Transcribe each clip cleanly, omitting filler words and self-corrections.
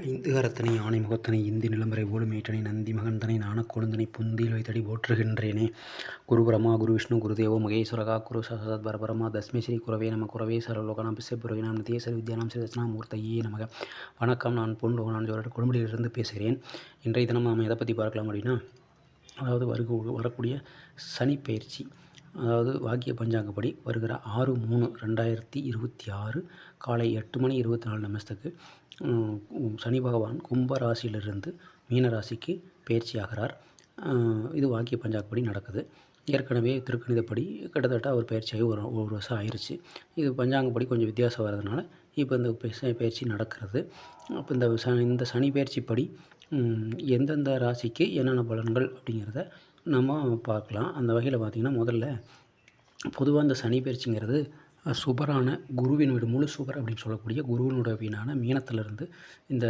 ஐந்து கரத்தனை ஆனை முகத்தனை இந்தி நிலம்பரை ஓடு மேட்டனை நந்தி மகந்தனை நாணக் கொழுந்தனை புந்தியில் வைத்தடி போற்றுகின்றேனே. குரு பிரம்மா குரு விஷ்ணு குருதேவோ மகேஸ்வரகா குரு சசத் பரபரமா தஸ்மை ஸ்ரீ குரவே நம குரவே சரலோகனாம் பிசைப்புரவினாம் நிதேசர் வித்யானாம் ஸ்ரீ தட்சிணாமூர்த்தையே நமக. வணக்கம், நான் பொன் நான் கொடுமுடியிலிருந்து பேசுகிறேன். இன்றைய தினம் நாம் எதை பற்றி பார்க்கலாம் அப்படின்னா, அதாவது வரக்கூடிய சனி பயிற்சி, அதாவது வாக்கிய பஞ்சாங்கப்படி வருகிற 6/3/2026 காலை 8:24 நிமிஷத்துக்கு சனி பகவான் கும்ப ராசியிலிருந்து மீன ராசிக்கு பயிற்சி ஆகிறார். இது வாக்கிய பஞ்சாங்கப்படி நடக்குது. ஏற்கனவே திருக்கணிதப்படி கிட்டத்தட்ட அவர் பயிற்சியாகி ஒரு வருஷம் ஆயிடுச்சு. இது பஞ்சாங்கப்படி கொஞ்சம் வித்தியாசம் வர்றதுனால இப்போ இந்த பயிற்சி நடக்கிறது. அப்போ இந்த சனி பயிற்சிப்படி எந்தெந்த ராசிக்கு என்னென்ன பலன்கள் அப்படிங்கிறத நம்ம பார்க்கலாம். அந்த வகையில் பார்த்திங்கன்னா, முதல்ல பொதுவாக இந்த சனி பயிற்சிங்கிறது சுபரான குருவின் வீடு, முழு சுபர் அப்படின்னு சொல்லக்கூடிய குருவினுடைய வீணான மீனத்திலிருந்து இந்த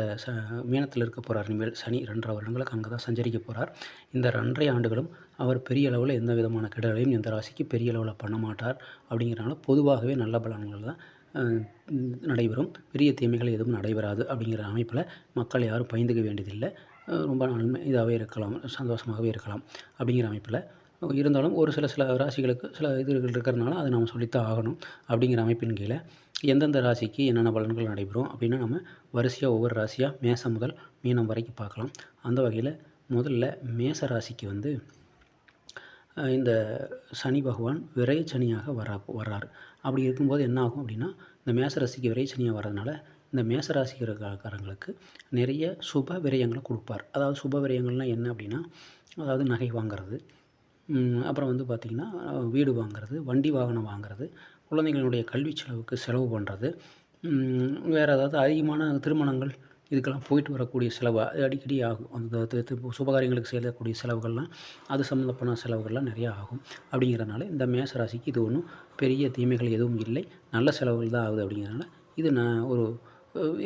மீனத்தில் இருக்க போகிறார். இனிமேல் சனி 2.5 வருடங்களுக்கு அங்கே தான் சஞ்சரிக்க போகிறார். இந்த 2.5 ஆண்டுகளும் அவர் பெரிய அளவில் எந்த விதமான கெடுதலையும் எந்த ராசிக்கு பெரிய அளவில் பண்ண மாட்டார். அப்படிங்கிறனால பொதுவாகவே நல்ல பலன்கள் தான் நடைபெறும். பெரிய தீமைகள் எதுவும் நடைபெறாது. அப்படிங்கிற அமைப்பில் மக்கள் யாரும் பயந்துக்க வேண்டியதில்லை. ரொம்ப இதாகவே இருக்கலாம், சந்தோஷமாகவே இருக்கலாம். அப்படிங்கிற அமைப்பில் இருந்தாலும் ஒரு சில ராசிகளுக்கு சில இதுகள் இருக்கிறதுனால அதை நம்ம சொல்லித்தான் ஆகணும். அப்படிங்கிற அமைப்பின் கீழே எந்தெந்த ராசிக்கு என்னென்ன பலன்கள் நடைபெறும் அப்படின்னா, நம்ம வரிசையாக ஒவ்வொரு ராசியாக மேசம் முதல் மீனம் வரைக்கும் பார்க்கலாம். அந்த வகையில் முதல்ல மேச ராசிக்கு இந்த சனி பகவான் விரைச்சனியாக வர்றார். அப்படி இருக்கும்போது என்ன ஆகும் அப்படின்னா, இந்த மேச ராசிக்கு விரைச்சனியாக வர்றதுனால இந்த மேச ராசிக்காரங்களுக்கு நிறைய சுப விரயங்களை கொடுப்பார். அதாவது சுப விரயங்கள்னால் என்ன அப்படின்னா, அதாவது நகை வாங்கிறது, அப்புறம் பார்த்திங்கன்னா வீடு வாங்கிறது, வண்டி வாகனம் வாங்கிறது, குழந்தைகளுடைய கல்வி செலவுக்கு செலவு பண்ணுறது, வேறு ஏதாவது அதிகமான திருமணங்கள் இதுக்கெல்லாம் போயிட்டு வரக்கூடிய செலவு அடிக்கடி ஆகும். அந்த சுபகாரியங்களுக்கு செய்யக்கூடிய செலவுகள்லாம், அது சம்மந்தப்பட்ட செலவுகள்லாம் நிறையா ஆகும். அப்படிங்கிறதுனால இந்த மேச ராசிக்கு இது ஒன்றும் பெரிய தீமைகள் எதுவும் இல்லை, நல்ல செலவுகள் தான் ஆகுது. அப்படிங்கிறதுனால இது ஒரு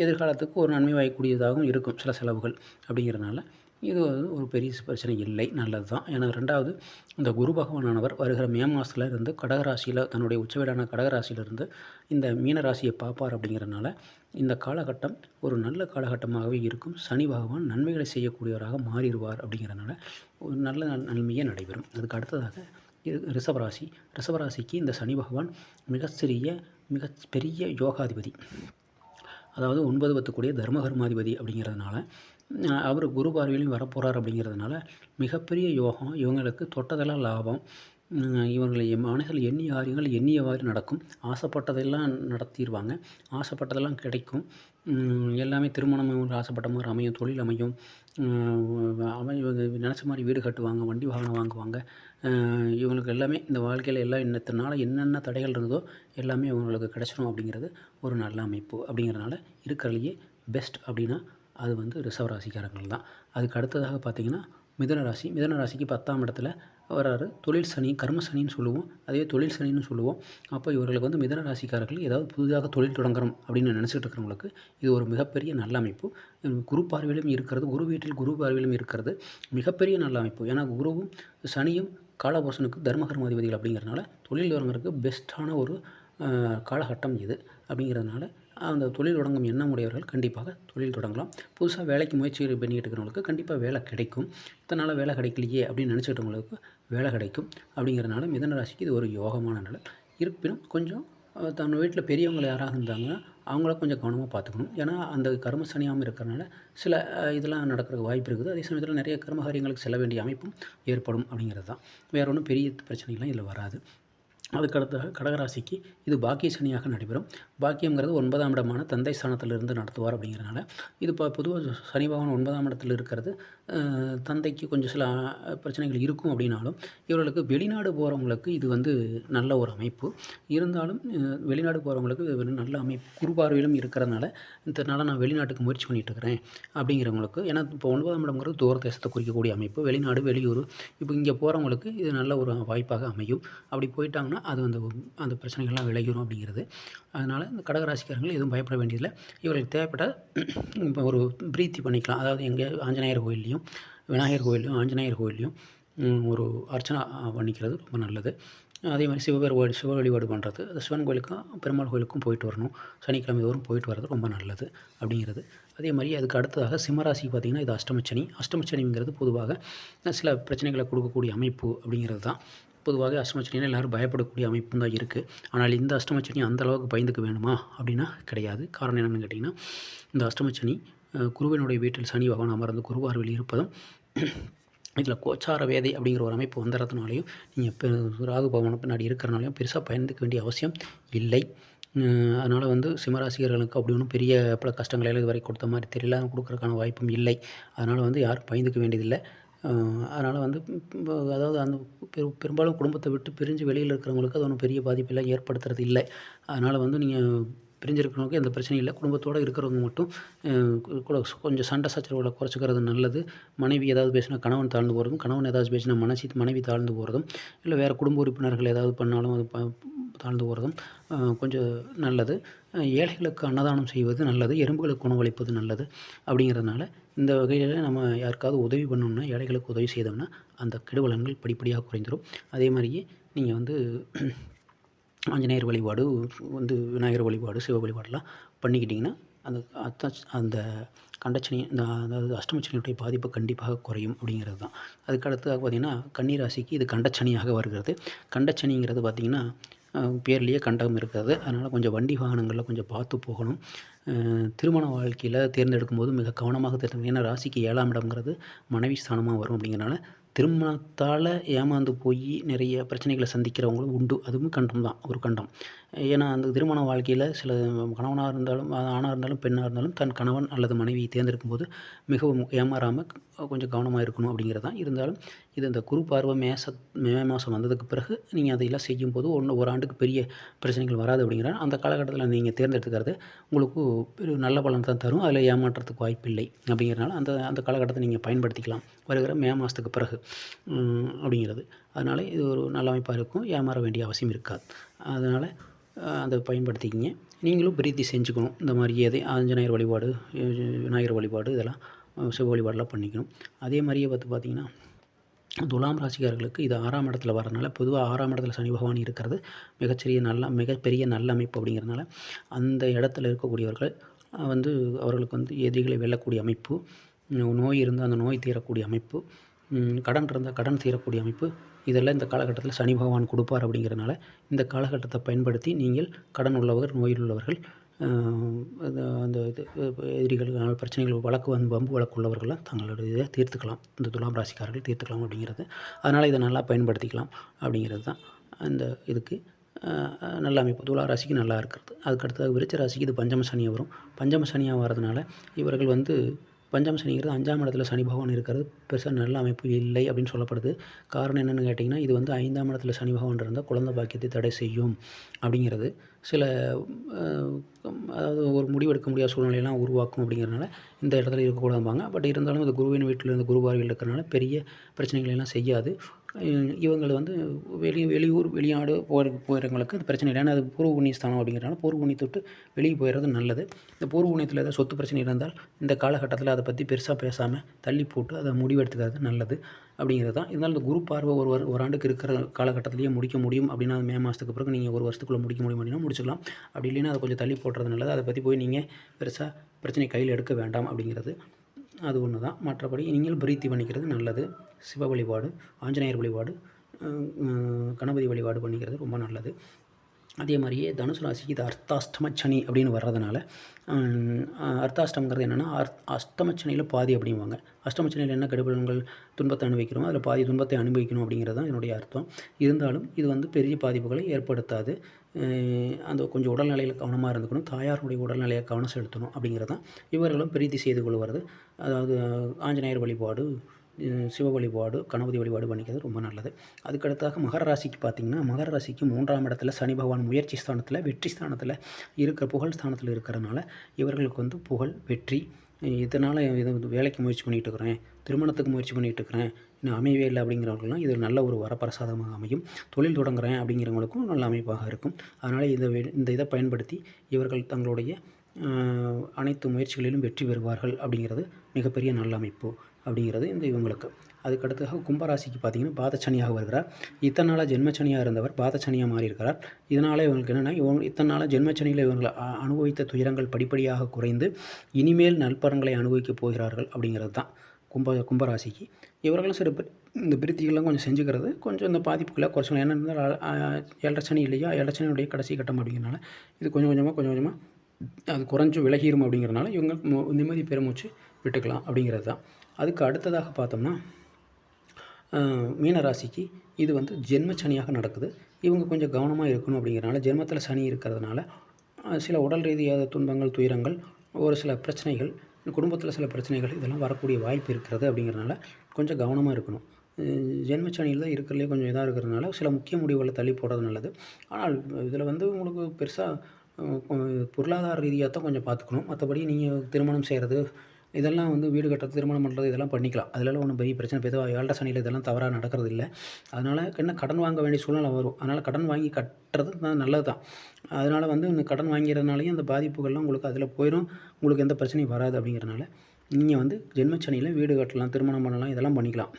எதிர்காலத்துக்கு ஒரு நன்மை வாய்க்கூடியதாகவும் இருக்கும் சில செலவுகள். அப்படிங்கிறதுனால இது ஒரு பெரிய பிரச்சனை இல்லை, நல்லது தான். ஏன்னா 2வது இந்த குரு பகவானானவர் வருகிற மே மாதத்தில் இருந்து கடகராசியில் தன்னுடைய உச்சவீடான கடகராசியிலிருந்து இந்த மீனராசியை பார்ப்பார். அப்படிங்கிறதுனால இந்த காலகட்டம் ஒரு நல்ல காலகட்டமாகவே இருக்கும். சனி பகவான் நன்மைகளை செய்யக்கூடியவராக மாறிடுவார். அப்படிங்கிறதுனால ஒரு நல்ல நன்மையே நடைபெறும். அதுக்கு அடுத்ததாக ரிஷபராசிக்கு இந்த சனி பகவான் மிகப்பெரிய யோகாதிபதி, அதாவது 9 10 தர்மகர்மாதிபதி. அப்படிங்கிறதுனால அவர் குரு பார்வையிலையும் வரப்போகிறார். அப்படிங்கிறதுனால மிகப்பெரிய யோகம், இவங்களுக்கு தொட்டதெல்லாம் லாபம். இவங்களை மனசில் எண்ணிய காரியங்கள் எண்ணியவாறு நடக்கும். ஆசைப்பட்டதெல்லாம் நடத்திடுவாங்க, ஆசைப்பட்டதெல்லாம் கிடைக்கும். எல்லாமே திருமணம் ஆசைப்பட்ட மாதிரி அமையும், தொழில் அமையும், நினச்ச மாதிரி வீடு கட்டுவாங்க, வண்டி வாகனம் வாங்குவாங்க. இவங்களுக்கு எல்லாமே இந்த வாழ்க்கையில் எல்லாம் இன்னத்தினால என்னென்ன தடைகள் இருந்ததோ எல்லாமே இவங்களுக்கு கிடைச்சிடும். அப்படிங்கிறது ஒரு நல்ல அமைப்பு. அப்படிங்கிறதுனால இருக்கிறதுலையே பெஸ்ட் அப்படின்னா அது ரிஷபராசிக்காரங்கள் தான். அதுக்கு அடுத்ததாக பார்த்திங்கன்னா மிதுன ராசிக்கு 10ஆம் இடத்துல வராரு. தொழில் சனி, கர்ம சனின்னு சொல்லுவோம், அதே தொழில் சனின்னு சொல்லுவோம். அப்போ இவர்களுக்கு மிதுன ராசிக்காரர்கள் ஏதாவது புதிதாக தொழில் தொடங்குறோம் அப்படின்னு நினச்சிட்டு இருக்கிறவங்களுக்கு இது ஒரு மிகப்பெரிய நல்ல அமைப்பு. குரு பார்வையிலும் இருக்கிறது, குரு வீட்டில் குரு பார்வையிலும் இருக்கிறது மிகப்பெரிய நல்ல அமைப்பு. ஏன்னா குருவும் சனியும் காலபுருஷனுக்கு தர்மகர்மாதிபதிகள். அப்படிங்கிறதுனால தொழில் தொடங்குறதுக்கு பெஸ்ட்டான ஒரு காலகட்டம் இது. அப்படிங்கிறதுனால அந்த தொழில் தொடங்கும் எண்ணம் உடையவர்கள் கண்டிப்பாக தொழில் தொடங்கலாம். புதுசாக வேலைக்கு முயற்சி பண்ணிக்கிட்டு இருக்கிறவங்களுக்கு கண்டிப்பாக வேலை கிடைக்கும். இத்தனை நாளாக வேலை கிடைக்கலையே அப்படின்னு நினச்சிக்கிட்டவங்களுக்கு வேலை கிடைக்கும். அப்படிங்கிறதுனால மிதுன ராசிக்கு இது ஒரு யோகமான நிலை. இருப்பினும் கொஞ்சம் தன் வீட்டில் பெரியவங்க யாராக இருந்தாங்கன்னா அவங்கள கொஞ்சம் கவனமாக பார்த்துக்கணும். ஏன்னா அந்த கர்ம சனியாகவும் இருக்கிறனால சில இதெல்லாம் நடக்கிறதுக்கு வாய்ப்பு இருக்குது. அதே சமயத்தில் நிறைய கர்மகாரியங்களுக்கு செல்ல வேண்டிய அமைப்பும் ஏற்படும். அப்படிங்கிறது தான், வேறு ஒன்றும் பெரிய பிரச்சனைகள்லாம் இதில் வராது. அதுக்கடுத்தாக கடகராசிக்கு இது பாக்கிய சனியாக நடைபெறும். பாக்கியங்கிறது 9ஆம் இடமான தந்தை ஸ்தானத்திலிருந்து நடத்துவார். அப்படிங்கிறதுனால இது பொதுவாக சனி பகவான் 9ஆம் இடத்தில் இருக்கிறது தந்தைக்கு கொஞ்சம் சில பிரச்சனைகள் இருக்கும். அப்படின்னாலும் இவர்களுக்கு வெளிநாடு போகிறவங்களுக்கு இது நல்ல ஒரு அமைப்பு. இருந்தாலும் வெளிநாடு போகிறவங்களுக்கு இது நல்ல அமைப்பு. குரு பார்வையிலும் இருக்கிறதுனால இதனால் நான் வெளிநாட்டுக்கு முயற்சி பண்ணிகிட்டு இருக்கிறேன் அப்படிங்கிறவங்களுக்கு, ஏன்னா இப்போ 9ஆம் இடம்ங்கிறது தூர தேசத்தை குறிக்கக்கூடிய அமைப்பு. வெளிநாடு, வெளியூர், இப்போ இங்கே போகிறவங்களுக்கு இது நல்ல ஒரு வாய்ப்பாக அமையும். அப்படி போயிட்டாங்கன்னா அது அந்த பிரச்சனைகள்லாம் விளைகிறோம். அப்படிங்கிறது அதனால் இந்த கடகராசிக்காரங்கள் எதுவும் பயப்பட வேண்டியதில்லை. இவர்களுக்கு தேவைப்பட்டால் இப்போ ஒரு பிரீத்தி பண்ணிக்கலாம். அதாவது எங்கே ஆஞ்சநேயர் கோயில்லையும், விநாயகர் கோயில்லையும், ஆஞ்சநேயர் கோயில்லையும் ஒரு அர்ச்சனை பண்ணிக்கிறது ரொம்ப நல்லது. அதே மாதிரி சிவ வழிபாடு பண்ணுறது, அது சிவன் கோயிலுக்கும் பெருமாள் கோயிலுக்கும் போயிட்டு வரணும். சனிக்கிழமை தோறும் போயிட்டு வர்றது ரொம்ப நல்லது அப்படிங்கிறது. அதே மாதிரி அதுக்கு அடுத்ததாக சிம்மராசிக்கு பார்த்திங்கன்னா, இது அஷ்டமச்சனி. அஷ்டமச்சனிங்கிறது பொதுவாக சில பிரச்சனைகளை கொடுக்கக்கூடிய அமைப்பு அப்படிங்கிறது தான். பொதுவாக அஷ்டமச்சனினா எல்லோரும் பயப்படக்கூடிய அமைப்பும் தான் இருக்குது. ஆனால் இந்த அஷ்டமச்சனி அந்த அளவுக்கு பயந்துக்க வேணுமா அப்படின்னா கிடையாது. காரணம் என்னென்னு கேட்டிங்கன்னா, இந்த அஷ்டமச்சனி குருவினுடைய வீட்டில் சனி பகவான் அமர்ந்து குருவார்வில் இருப்பதும், இதில் கோச்சார வேதை அப்படிங்கிற ஒரு அமைப்பு வந்துடுறதுனாலையும், நீங்கள் ராகு பகவான் பின்னாடி இருக்கிறனாலையும் பெருசாக பயந்துக்க வேண்டிய அவசியம் இல்லை. அதனால் வந்து சிம்மராசிகர்களுக்கு அப்படி ஒன்றும் பெரிய பல கஷ்டங்களை இதுவரை கொடுத்த மாதிரி தெரியல, கொடுக்குறதுக்கான வாய்ப்பும் இல்லை. அதனால் வந்து யாரும் பயந்துக்க வேண்டியதில்லை. அதனால் வந்து அதாவது அந்த பெரும்பாலும் குடும்பத்தை விட்டு பிரிஞ்சு வெளியில் இருக்கிறவங்களுக்கு அது ஒன்றும் பெரிய பாதிப்பெல்லாம் ஏற்படுத்துறது இல்லை. அதனால் வந்து நீங்கள் பிரிஞ்சிருக்கிறவங்களுக்கு எந்த பிரச்சனையும் இல்லை. குடும்பத்தோடு இருக்கிறவங்க மட்டும் கொஞ்சம் சண்டை சச்சரவுகளை குறைச்சிக்கிறது நல்லது. மனைவி ஏதாவது பேசினா கணவன் தாழ்ந்து போகிறதும், கணவன் ஏதாவது பேசினா மனைவி தாழ்ந்து போகிறதும், இல்லை வேறு குடும்ப உறுப்பினர்கள் ஏதாவது பண்ணாலும் அது தாழ்ந்து போகிறதும் கொஞ்சம் நல்லது. ஏழைகளுக்கு அன்னதானம் செய்வது நல்லது, எறும்புகளுக்கு உணவளிப்பது நல்லது. அப்படிங்கிறதுனால இந்த வகையில் நம்ம யாருக்காவது உதவி பண்ணோம்னா, ஏழைகளுக்கு உதவி செய்தோம்னா அந்த கெடுபலன்கள் படிப்படியாக குறைந்துடும். அதே மாதிரியே நீங்கள் வந்து ஆஞ்சநேயர் வழிபாடு வந்து விநாயகர் வழிபாடு, சிவ வழிபாடெலாம் பண்ணிக்கிட்டிங்கன்னா அந்த கண்டச்சனி அதாவது அஷ்டமச்சனியுடைய பாதிப்பு கண்டிப்பாக குறையும் அப்படிங்கிறது தான். அதுக்கு அடுத்ததாக பார்த்திங்கன்னா, கன்னி ராசிக்கு இது கண்டச்சனியாக வருகிறது. கண்டச்சனிங்கிறது பார்த்திங்கன்னா பேர்லேயே கண்டம் இருக்கிறது. அதனால் கொஞ்சம் வண்டி வாகனங்களில் கொஞ்சம் பார்த்து போகணும். திருமண வாழ்க்கையில் தேர்ந்தெடுக்கும்போது மிக கவனமாக தேர்ந்தெடுக்கணும். ஏன்னா ராசிக்கு 7ஆம் இடம்ங்கிறது மனைவி ஸ்தானமாக வரும். அப்படிங்கிறனால திருமணத்தால் ஏமாந்து போய் நிறைய பிரச்சனைகளை சந்திக்கிறவங்களும் உண்டு. அதுவும் கண்டம் தான், ஒரு கண்டம். ஏன்னா அந்த திருமண வாழ்க்கையில் சில கணவனாக இருந்தாலும், ஆணாக இருந்தாலும், பெண்ணாக இருந்தாலும் தன் கணவன் அல்லது மனைவியை தேர்ந்தெடுக்கும்போது மிகவும் ஏமாறாமல் கொஞ்சம் கவனமாக இருக்கணும் அப்படிங்கிறது தான். இருந்தாலும் இது இந்த குரு பார்வை மே மாதம் வந்ததுக்கு பிறகு நீங்கள் அதையெல்லாம் செய்யும்போது ஒரு ஆண்டுக்கு பெரிய பிரச்சனைகள் வராது. அப்படிங்கிற அந்த காலகட்டத்தில் நீங்கள் தேர்ந்தெடுத்துக்கிறது உங்களுக்கு நல்ல பலன் தான் தரும். அதில் ஏமாற்றத்துக்கு வாய்ப்பில்லை. அப்படிங்கிறனால அந்த காலகட்டத்தை நீங்கள் பயன்படுத்திக்கலாம், வருகிற மே மாதத்துக்கு பிறகு அப்படிங்கிறது. அதனால் இது ஒரு நல்ல அமைப்பாக இருக்கும். ஏமாற வேண்டிய அவசியம் இருக்காது. அதனால் அதை பயன்படுத்திக்கிங்க. நீங்களும் பிரீத்தி செஞ்சுக்கணும். இந்த மாதிரி ஆஞ்சநேயர் வழிபாடு, விநாயகர் வழிபாடு, இதெல்லாம் சிவ வழிபாடெலாம் பண்ணிக்கணும். அதே மாதிரியே பார்த்திங்கன்னா, துலாம் ராசிக்காரர்களுக்கு இது 6ஆம் இடத்துல வரனால, பொதுவாக 6ஆம் இடத்துல சனி பகவான் இருக்கிறது மிகப்பெரிய நல்ல அமைப்பு. அப்படிங்கிறதுனால அந்த இடத்துல இருக்கக்கூடியவர்கள் வந்து அவர்களுக்கு வந்து எதிரிகளை வெல்லக்கூடிய அமைப்பு, நோய் இருந்தால் அந்த நோய் தீரக்கூடிய அமைப்பு, கடன் இருந்தால் கடன் தீரக்கூடிய அமைப்பு, இதெல்லாம் இந்த காலகட்டத்தில் சனி பகவான் கொடுப்பார். அப்படிங்கிறதுனால இந்த காலகட்டத்தை பயன்படுத்தி நீங்கள் கடன் உள்ளவர்கள், நோயில் உள்ளவர்கள், அந்த எதிரிகள் பிரச்சனைகள் வம்பு வழக்கு உள்ளவர்கள்லாம் தங்களுடைய இதை தீர்த்துக்கலாம். இந்த துலாம் ராசிக்காரர்கள் தீர்த்துக்கலாம் அப்படிங்கிறது. அதனால் இதை நல்லா பயன்படுத்திக்கலாம் அப்படிங்கிறது தான் அந்த இதுக்கு நல்ல அமைப்பு. துலா ராசிக்கு நல்லா இருக்கிறது. அதுக்கடுத்தது விருச்ச ராசிக்கு இது பஞ்சம சனியாக வரும். பஞ்சம சனியாக வர்றதுனால இவர்கள் வந்து பஞ்சம சனிங்கிறது 5ஆம் இடத்துல சனி பகவான் இருக்கிறது பெருசாக நல்ல அமைப்பு இல்லை அப்படின்னு சொல்லப்படுது. காரணம் என்னென்னு கேட்டிங்கன்னா, இது வந்து 5ஆம் இடத்துல சனி பகவான் இருந்தால் குழந்தை பாக்கியத்தை தடை செய்யும் அப்படிங்கிறது. சில அதாவது ஒரு முடிவெடுக்க முடியாத சூழ்நிலையெல்லாம் உருவாக்கும். அப்படிங்கிறனால இந்த இடத்துல இருக்கக்கூடாதும்பாங்க. பட் இருந்தாலும் இந்த குருவின் வீட்டில் இருந்து குரு பார்வையில் இருக்கிறனால பெரிய பிரச்சனைகளெல்லாம் செய்யாது. இவங்களை வந்து வெளியூர் வெளிநாடு போகிறவங்களுக்கு அது பிரச்சனை இல்லை. ஏன்னா அது பூர்வ புண்ணிய ஸ்தானம். அப்படிங்கிறனால பூர்வ புண்ணியத்தை விட்டு வெளியே போயிடுறது நல்லது. இந்த பூர்வ புண்ணியத்தில் ஏதாவது சொத்து பிரச்சனை இருந்தால் இந்த காலகட்டத்தில் அதை பற்றி பெருசாக பேசாமல் தள்ளி போட்டு அதை முடிவெடுத்துக்கிறது நல்லது அப்படிங்கிறது தான். இருந்தாலும் இந்த குரு பார்வை ஒரு ஆண்டுக்கு இருக்கிற காலகட்டத்திலேயே முடிக்க முடியும் அப்படின்னா, மே மாதத்துக்கு பிறகு நீங்கள் ஒரு வருஷத்துக்குள்ளே முடிக்க முடியும் அப்படின்னா முடிச்சுக்கலாம். அப்படி இல்லைன்னா அதை கொஞ்சம் தள்ளி போட்டுறது நல்லது. அதை பற்றி போய் நீங்கள் பெருசாக பிரச்சனை கையில் எடுக்க வேண்டாம் அப்படிங்கிறது அது ஒன்று தான். மற்றபடி நீங்கள் பிரீத்தி பண்ணிக்கிறது நல்லது. சிவ வழிபாடு, ஆஞ்சநேயர் வழிபாடு, கணபதி வழிபாடு பண்ணிக்கிறது ரொம்ப நல்லது. அதே மாதிரியே தனுசு ராசிக்கு இது அர்த்தாஷ்டம சனி அப்படின்னு வர்றதுனால, அர்த்தாஷ்டமங்கிறது என்னென்னா அஷ்டமச்சனியில் பாதி அப்படிங்குவாங்க. அஷ்டமச்சனியில் என்ன கெடுபலன்கள் துன்பத்தை அனுபவிக்கிறோமோ அதில் பாதி துன்பத்தை அனுபவிக்கணும் அப்படிங்கிறது தான் என்னுடைய அர்த்தம். இருந்தாலும் இது வந்து பெரிய பாதிப்புகளை ஏற்படுத்தாது. அந்த கொஞ்சம் உடல்நிலையில் கவனமாக இருந்துக்கணும். தாயாருடைய உடல்நிலையை கவனம் செலுத்தணும் அப்படிங்கிறது தான். இவர்களும் பிரீத்தி செய்து கொள்வது, அதாவது ஆஞ்சநேயர் வழிபாடு, சிவ வழிபாடு, கணபதி வழிபாடு பண்ணிக்கிறது ரொம்ப நல்லது. அதுக்கடுத்தாக மகர ராசிக்கு பார்த்திங்கன்னா, மகர ராசிக்கு 3ஆம் இடத்துல சனி பகவான் முயற்சி ஸ்தானத்தில், வெற்றி ஸ்தானத்தில் புகழ் ஸ்தானத்தில் இருக்கிறதுனால இவர்களுக்கு வந்து புகழ், வெற்றி, இதனால் இது வேலைக்கு முயற்சி பண்ணிகிட்டு இருக்கிறேன், திருமணத்துக்கு முயற்சி பண்ணிகிட்டு இருக்கிறேன், இன்னும் அமையவே இல்லை அப்படிங்கிறவர்கள்லாம் இது நல்ல ஒரு வரப்பிரசாதமாக அமையும். தொழில் தொடங்குகிறேன் அப்படிங்கிறவங்களுக்கும் நல்ல அமைப்பாக இருக்கும். அதனால் இந்த இதை பயன்படுத்தி இவர்கள் தங்களுடைய அனைத்து முயற்சிகளிலும் வெற்றி பெறுவார்கள் அப்படிங்கிறது மிகப்பெரிய நல்ல அமைப்பு அப்படிங்கிறது இந்த இவங்களுக்கு. அதுக்கடுத்ததாக கும்பராசிக்கு பார்த்திங்கன்னா பாதச்சனியாக வருகிறார். இத்தனை நாளாக ஜென்மச்சனியாக இருந்தவர் பாதச்சனியாக மாறியிருக்கிறார். இதனால் இவங்களுக்கு என்னென்னா இத்தனை நாளாக ஜென்மச்சனியில் இவங்களை அனுபவித்த துயரங்கள் படிப்படியாக குறைந்து இனிமேல் நல்பலன்களை அனுபவிக்கப் போகிறார்கள் அப்படிங்கிறது தான் கும்பராசிக்கு. இவர்களும் சில இந்த பிரித்திகள்லாம் கொஞ்சம் செஞ்சுக்கிறது கொஞ்சம் இந்த பாதிப்புகளை குறைச்சலாம். ஏன்னா இருந்தால் 7.5 சனி இல்லையா, 7.5 சனியுடைய கடைசி கட்டம் அப்படிங்கிறனால இது கொஞ்சம் கொஞ்சமாக அது குறைஞ்சி விலகிரும் அப்படிங்கிறனால இவங்க நிம்மதி பெருமூச்சு விட்டுக்கலாம் அப்படிங்கிறது தான். அதுக்கு அடுத்ததாக பார்த்தோம்னா மீனராசிக்கு இது வந்து ஜென்மச்சனியாக நடக்குது. இவங்க கொஞ்சம் கவனமாக இருக்கணும் அப்படிங்கிறனால ஜென்மத்தில் சனி இருக்கிறதுனால சில உடல் ரீதியான துன்பங்கள், துயரங்கள், ஒரு சில பிரச்சனைகள், குடும்பத்தில் சில பிரச்சனைகள் இதெல்லாம் வரக்கூடிய வாய்ப்பு இருக்கிறது அப்படிங்கிறனால கொஞ்சம் கவனமாக இருக்கணும். ஜென்மச்சனியில் தான் இருக்கிறதுலே கொஞ்சம் இதாக இருக்கிறதுனால சில முக்கிய முடிவுகளை தள்ளி போடுறது நல்லது. ஆனால் இதில் வந்து உங்களுக்கு பெருசாக பொருளாதார ரீதியாக தான் கொஞ்சம் பார்த்துக்கணும். மற்றபடி நீங்கள் திருமணம் செய்கிறது இதெல்லாம் வந்து வீடு கட்டுறது, திருமணம் பண்ணுறது இதெல்லாம் பண்ணிக்கலாம். அதிலலாம் ஒன்றும் பெரிய பிரச்சனை பெதுவாக 7.5 சனியில் இதெல்லாம் தவறாக நடக்கிறது இல்லை. அதனால் என்ன கடன் வாங்க வேண்டிய சூழ்நிலை வரும். அதனால் கடன் வாங்கி கட்டுறது தான் நல்லது தான். அதனால் வந்து இந்த கடன் வாங்கிறதுனாலையும் அந்த பாதிப்புகள்லாம் உங்களுக்கு அதில் போயிடும். உங்களுக்கு எந்த பிரச்சனையும் வராது அப்படிங்கிறனால நீங்கள் வந்து ஜென்மச்சனியில் வீடு கட்டலாம், திருமணம் பண்ணலாம், இதெல்லாம் பண்ணிக்கலாம்.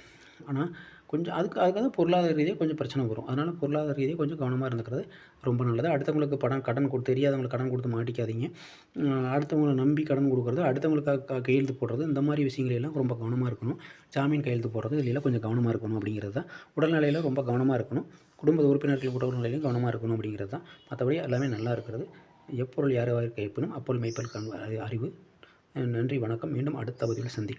ஆனால் கொஞ்சம் அதுக்காக தான் பொருளாதார ரீதியாக கொஞ்சம் பிரச்சனை வரும். அதனால் பொருளாதார ரீதியாக கொஞ்சம் கவனமாக இருந்துக்கிறது ரொம்ப நல்லது. அடுத்தவங்களுக்கு கடன் தெரியாதவங்களுக்கு கடன் கொடுத்து மாட்டிக்காதீங்க. அடுத்தவங்களை நம்பி கடன் கொடுக்குறது, அடுத்தவங்களுக்காக கையெழுத்து போடுறது, இந்த மாதிரி விஷயங்களெல்லாம் ரொம்ப கவனமாக இருக்கணும். ஜாமீன் கையெழுத்து போடுறது இதிலெல்லாம் கொஞ்சம் கவனமாக இருக்கணும் அப்படிங்கிறது தான். உடல்நிலையில் ரொம்ப கவனமாக இருக்கணும். குடும்ப உறுப்பினர்கள் உடல்நிலையிலும் கவனமாக இருக்கணும் அப்படிங்கிறது தான். மற்றபடி எல்லாமே நல்லா இருக்கிறது. எப்பொருள் யார் கைப்பினும் அப்பொருள் மெய்ப்பொருள் அறிவு. நன்றி, வணக்கம். மீண்டும் அடுத்த பதிவில் சந்திக்கலாம்.